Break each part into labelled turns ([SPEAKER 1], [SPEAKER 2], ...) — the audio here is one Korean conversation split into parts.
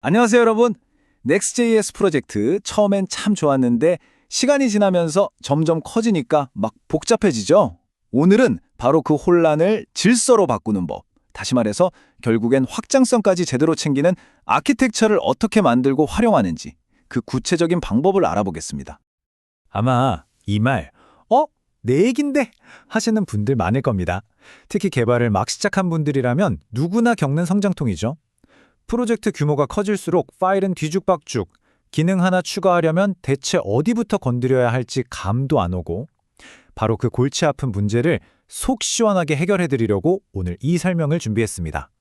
[SPEAKER 1] 안녕하세요, 여러분. Next.js 프로젝트 처음엔 참 좋았는데 시간이 지나면서 점점 커지니까 막 복잡해지죠? 오늘은 바로 그 혼란을 질서로 바꾸는 법. 다시 말해서 결국엔 확장성까지 제대로 챙기는 아키텍처를 어떻게 만들고 활용하는지 그 구체적인 방법을 알아보겠습니다.
[SPEAKER 2] 아마 이 말, 내 얘긴데 하시는 분들 많을 겁니다. 특히 개발을 막 시작한 분들이라면 누구나 겪는 성장통이죠. 프로젝트 규모가 커질수록 파일은 뒤죽박죽, 기능 하나 추가하려면 대체 어디부터 건드려야 할지 감도 안 오고, 바로 그 골치 아픈 문제를 속 시원하게 해결해 드리려고 오늘 이 설명을 준비했습니다.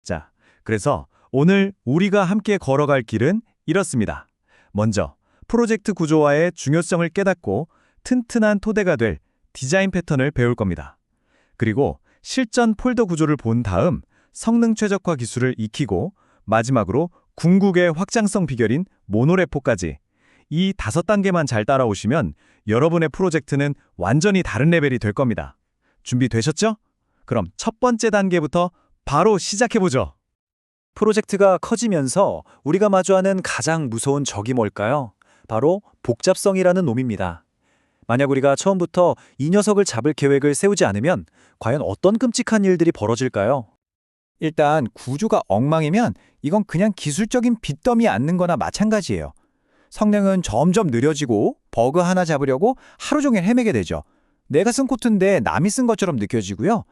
[SPEAKER 3] 자, 그래서 오늘 우리가 함께 걸어갈 길은 이렇습니다. 먼저, 프로젝트 구조화의 중요성을 깨닫고 튼튼한 토대가 될 디자인 패턴을 배울 겁니다. 그리고 실전 폴더 구조를 본 다음 성능 최적화 기술을 익히고 마지막으로 궁극의 확장성 비결인 모노레포까지 이 5단계만 잘 따라오시면 여러분의 프로젝트는 완전히 다른 레벨이 될 겁니다. 준비되셨죠? 그럼 첫 번째 단계부터 바로 시작해보죠.
[SPEAKER 2] 프로젝트가 커지면서 우리가 마주하는 가장 무서운 적이 뭘까요? 바로 복잡성이라는 놈입니다. 만약 우리가 처음부터 이 녀석을 잡을 계획을 세우지 않으면 과연 어떤 끔찍한 일들이 벌어질까요? 일단 구조가 엉망이면 이건 그냥 기술적인 빚더미 앉는 거나 마찬가지예요. 성능은 점점 느려지고 버그 하나 잡으려고 하루 종일 헤매게 되죠. 내가 쓴 코드인데 남이 쓴 것처럼 느껴지고요.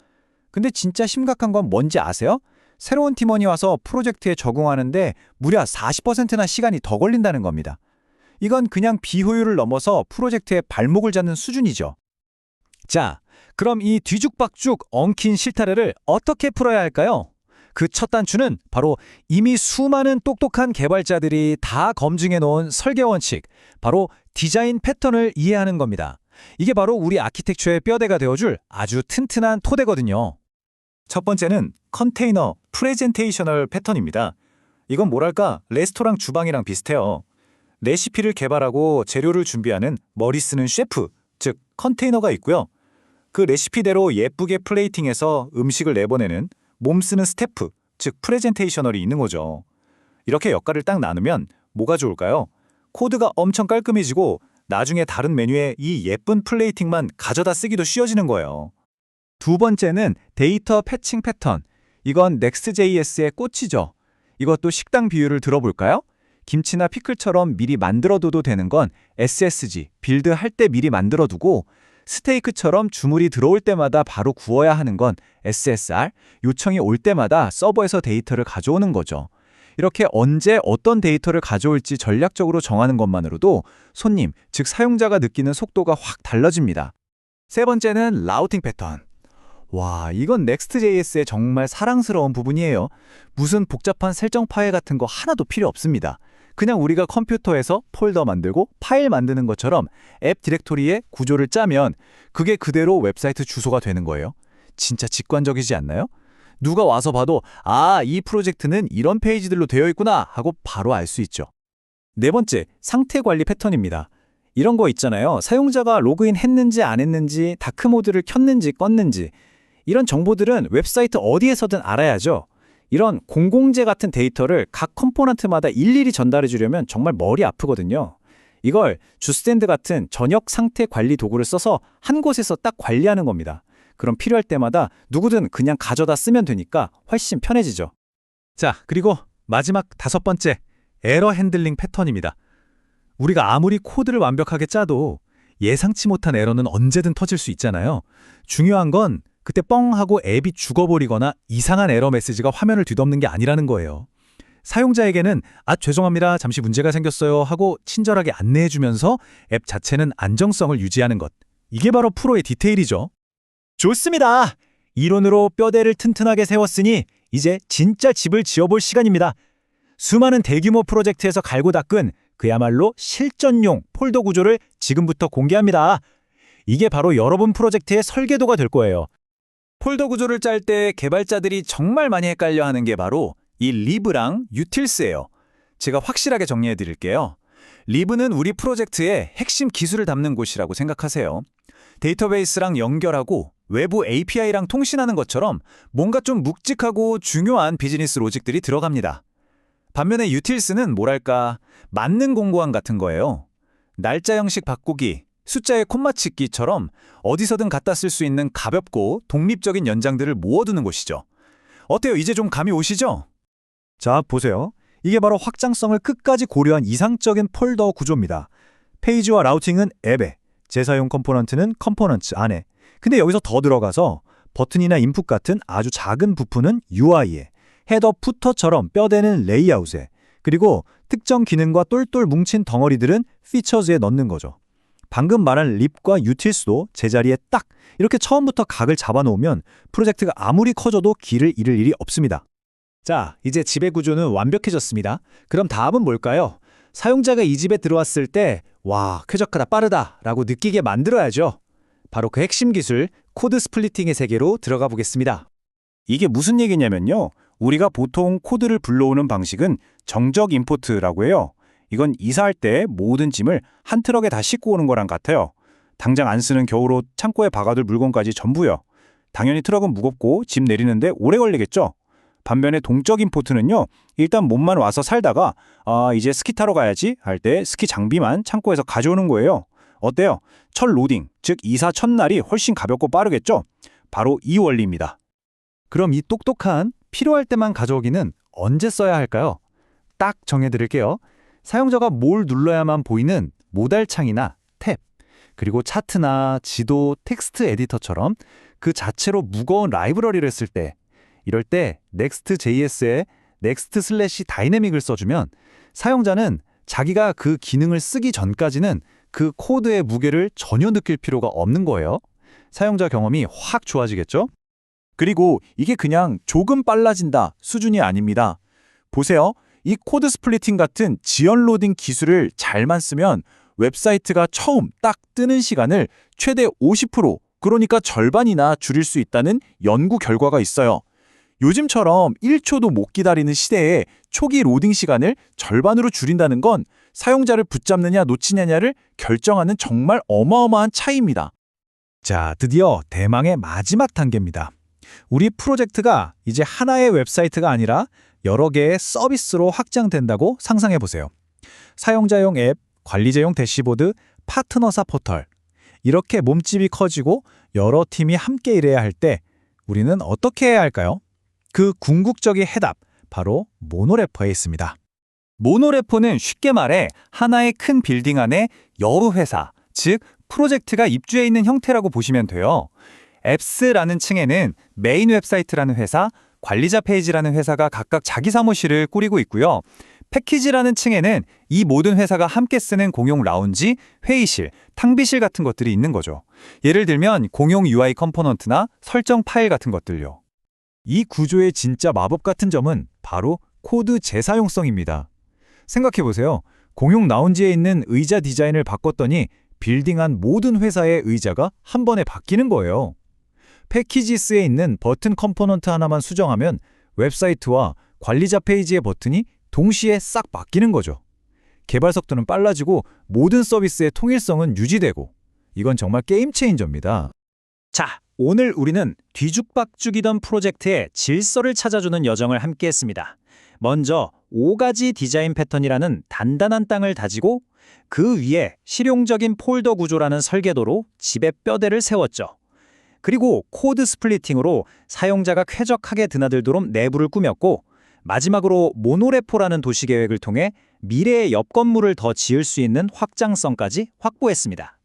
[SPEAKER 2] 근데 진짜 심각한 건 뭔지 아세요? 새로운 팀원이 와서 프로젝트에 적응하는데 무려 40%나 시간이 더 걸린다는 겁니다. 이건 그냥 비효율을 넘어서 프로젝트의 발목을 잡는 수준이죠. 자, 그럼 이 뒤죽박죽 엉킨 실타래를 어떻게 풀어야 할까요? 그 첫 단추는 바로 이미 수많은 똑똑한 개발자들이 다 검증해 놓은 설계 원칙, 바로 디자인 패턴을 이해하는 겁니다. 이게 바로 우리 아키텍처의 뼈대가 되어줄 아주 튼튼한 토대거든요. 첫 번째는 컨테이너 프레젠테이셔널 패턴입니다. 이건 뭐랄까 레스토랑 주방이랑 비슷해요. 레시피를 개발하고 재료를 준비하는 머리 쓰는 셰프, 즉 컨테이너가 있고요. 그 레시피대로 예쁘게 플레이팅해서 음식을 내보내는 몸 쓰는 스태프, 즉 프레젠테이셔널이 있는 거죠. 이렇게 역할을 딱 나누면 뭐가 좋을까요? 코드가 엄청 깔끔해지고 나중에 다른 메뉴에 이 예쁜 플레이팅만 가져다 쓰기도 쉬워지는 거예요. 두 번째는 데이터 패칭 패턴. 이건 Next.js의 꽃이죠. 이것도 식당 비유를 들어볼까요? 김치나 피클처럼 미리 만들어둬도 되는 건 SSG, 빌드할 때 미리 만들어두고 스테이크처럼 주문이 들어올 때마다 바로 구워야 하는 건 SSR, 요청이 올 때마다 서버에서 데이터를 가져오는 거죠. 이렇게 언제 어떤 데이터를 가져올지 전략적으로 정하는 것만으로도 손님, 즉 사용자가 느끼는 속도가 확 달라집니다. 세 번째는 라우팅 패턴. 와, 이건 Next.js의 정말 사랑스러운 부분이에요. 무슨 복잡한 설정 파일 같은 거 하나도 필요 없습니다. 그냥 우리가 컴퓨터에서 폴더 만들고 파일 만드는 것처럼 앱 디렉토리에 구조를 짜면 그게 그대로 웹사이트 주소가 되는 거예요. 진짜 직관적이지 않나요? 누가 와서 봐도 이 프로젝트는 이런 페이지들로 되어 있구나 하고 바로 알 수 있죠. 네 번째, 상태 관리 패턴입니다. 이런 거 있잖아요. 사용자가 로그인 했는지 안 했는지, 다크모드를 켰는지 껐는지 이런 정보들은 웹사이트 어디에서든 알아야죠. 이런 공공재 같은 데이터를 각 컴포넌트마다 일일이 전달해 주려면 정말 머리 아프거든요. 이걸 주스탠드 같은 전역 상태 관리 도구를 써서 한 곳에서 딱 관리하는 겁니다. 그럼 필요할 때마다 누구든 그냥 가져다 쓰면 되니까 훨씬 편해지죠. 자, 그리고 마지막 5번째, 에러 핸들링 패턴입니다. 우리가 아무리 코드를 완벽하게 짜도 예상치 못한 에러는 언제든 터질 수 있잖아요. 중요한 건 그때 뻥 하고 앱이 죽어버리거나 이상한 에러 메시지가 화면을 뒤덮는 게 아니라는 거예요. 사용자에게는 죄송합니다. 잠시 문제가 생겼어요 하고 친절하게 안내해주면서 앱 자체는 안정성을 유지하는 것. 이게 바로 프로의 디테일이죠. 좋습니다. 이론으로 뼈대를 튼튼하게 세웠으니 이제 진짜 집을 지어볼 시간입니다. 수많은 대규모 프로젝트에서 갈고 닦은 그야말로 실전용 폴더 구조를 지금부터 공개합니다. 이게 바로 여러분 프로젝트의 설계도가 될 거예요. 폴더 구조를 짤 때 개발자들이 정말 많이 헷갈려 하는 게 바로 이 리브랑 유틸스예요. 제가 확실하게 정리해 드릴게요. 리브는 우리 프로젝트의 핵심 기술을 담는 곳이라고 생각하세요. 데이터베이스랑 연결하고 외부 API랑 통신하는 것처럼 뭔가 좀 묵직하고 중요한 비즈니스 로직들이 들어갑니다. 반면에 유틸스는 뭐랄까 만능 공고함 같은 거예요. 날짜 형식 바꾸기, 숫자의 콤마치기처럼 어디서든 갖다 쓸 수 있는 가볍고 독립적인 연장들을 모아두는 곳이죠. 어때요? 이제 좀 감이 오시죠? 자, 보세요. 이게 바로 확장성을 끝까지 고려한 이상적인 폴더 구조입니다. 페이지와 라우팅은 앱에, 재사용 컴포넌트는 컴포넌츠 안에. 근데 여기서 더 들어가서 버튼이나 인풋 같은 아주 작은 부품은 UI에, 헤더 푸터처럼 뼈대는 레이아웃에, 그리고 특정 기능과 똘똘 뭉친 덩어리들은 피처즈에 넣는 거죠. 방금 말한 립과 유틸스도 제자리에 딱 이렇게 처음부터 각을 잡아놓으면 프로젝트가 아무리 커져도 길을 잃을 일이 없습니다. 자, 이제 지배 구조는 완벽해졌습니다. 그럼 다음은 뭘까요? 사용자가 이 집에 들어왔을 때 와, 쾌적하다, 빠르다 라고 느끼게 만들어야죠. 바로 그 핵심 기술, 코드 스플리팅의 세계로 들어가 보겠습니다.
[SPEAKER 1] 이게 무슨 얘기냐면요. 우리가 보통 코드를 불러오는 방식은 정적 임포트라고 해요. 이건 이사할 때 모든 짐을 한 트럭에 다 싣고 오는 거랑 같아요. 당장 안 쓰는 겨울옷, 창고에 박아둘 물건까지 전부요. 당연히 트럭은 무겁고 짐 내리는데 오래 걸리겠죠. 반면에 동적 임포트는요. 일단 몸만 와서 살다가 이제 스키 타러 가야지 할 때 스키 장비만 창고에서 가져오는 거예요. 어때요? 첫 로딩, 즉 이사 첫날이 훨씬 가볍고 빠르겠죠? 바로 이 원리입니다.
[SPEAKER 2] 그럼 이 똑똑한 필요할 때만 가져오기는 언제 써야 할까요? 딱 정해드릴게요. 사용자가 뭘 눌러야만 보이는 모달창이나 탭, 그리고 차트나 지도, 텍스트 에디터처럼 그 자체로 무거운 라이브러리를 쓸 때, 이럴 때 Next.js에 next/dynamic을 써주면 사용자는 자기가 그 기능을 쓰기 전까지는 그 코드의 무게를 전혀 느낄 필요가 없는 거예요. 사용자 경험이 확 좋아지겠죠?
[SPEAKER 1] 그리고 이게 그냥 조금 빨라진다 수준이 아닙니다. 보세요. 이 코드 스플리팅 같은 지연 로딩 기술을 잘만 쓰면 웹사이트가 처음 딱 뜨는 시간을 최대 50%, 그러니까 절반이나 줄일 수 있다는 연구 결과가 있어요. 요즘처럼 1초도 못 기다리는 시대에 초기 로딩 시간을 절반으로 줄인다는 건 사용자를 붙잡느냐 놓치느냐를 결정하는 정말 어마어마한 차이입니다.
[SPEAKER 2] 자, 드디어 대망의 마지막 단계입니다. 우리 프로젝트가 이제 하나의 웹사이트가 아니라 여러 개의 서비스로 확장된다고 상상해 보세요. 사용자용 앱, 관리자용 대시보드, 파트너사 포털. 이렇게 몸집이 커지고 여러 팀이 함께 일해야 할 때 우리는 어떻게 해야 할까요? 그 궁극적인 해답, 바로 모노래퍼에 있습니다. 모노래퍼는 쉽게 말해 하나의 큰 빌딩 안에 여러 회사, 즉 프로젝트가 입주해 있는 형태라고 보시면 돼요. 앱스라는 층에는 메인 웹사이트라는 회사, 관리자 페이지라는 회사가 각각 자기 사무실을 꾸리고 있고요. 패키지라는 층에는 이 모든 회사가 함께 쓰는 공용 라운지, 회의실, 탕비실 같은 것들이 있는 거죠. 예를 들면 공용 UI 컴포넌트나 설정 파일 같은 것들요. 이 구조의 진짜 마법 같은 점은 바로 코드 재사용성입니다. 생각해보세요. 공용 라운지에 있는 의자 디자인을 바꿨더니 빌딩 안 모든 회사의 의자가 한 번에 바뀌는 거예요. 패키지스에 있는 버튼 컴포넌트 하나만 수정하면 웹사이트와 관리자 페이지의 버튼이 동시에 싹 바뀌는 거죠. 개발 속도는 빨라지고 모든 서비스의 통일성은 유지되고, 이건 정말 게임 체인저입니다. 자, 오늘 우리는 뒤죽박죽이던 프로젝트의 질서를 찾아주는 여정을 함께 했습니다. 먼저 5가지 디자인 패턴이라는 단단한 땅을 다지고 그 위에 실용적인 폴더 구조라는 설계도로 집의 뼈대를 세웠죠. 그리고 코드 스플리팅으로 사용자가 쾌적하게 드나들도록 내부를 꾸몄고, 마지막으로 모노레포라는 도시계획을 통해 미래의 옆 건물을 더 지을 수 있는 확장성까지 확보했습니다.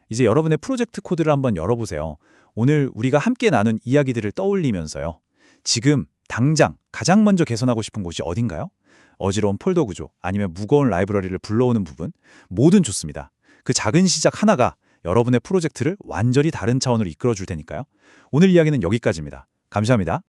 [SPEAKER 2] 이제 여러분의 프로젝트 코드를 한번 열어보세요. 오늘 우리가 함께 나눈 이야기들을 떠올리면서요. 지금 당장 가장 먼저 개선하고 싶은 곳이 어딘가요? 어지러운 폴더 구조, 아니면 무거운 라이브러리를 불러오는 부분, 뭐든 좋습니다. 그 작은 시작 하나가 여러분의 프로젝트를 완전히 다른 차원으로 이끌어 줄 테니까요. 오늘 이야기는 여기까지입니다. 감사합니다.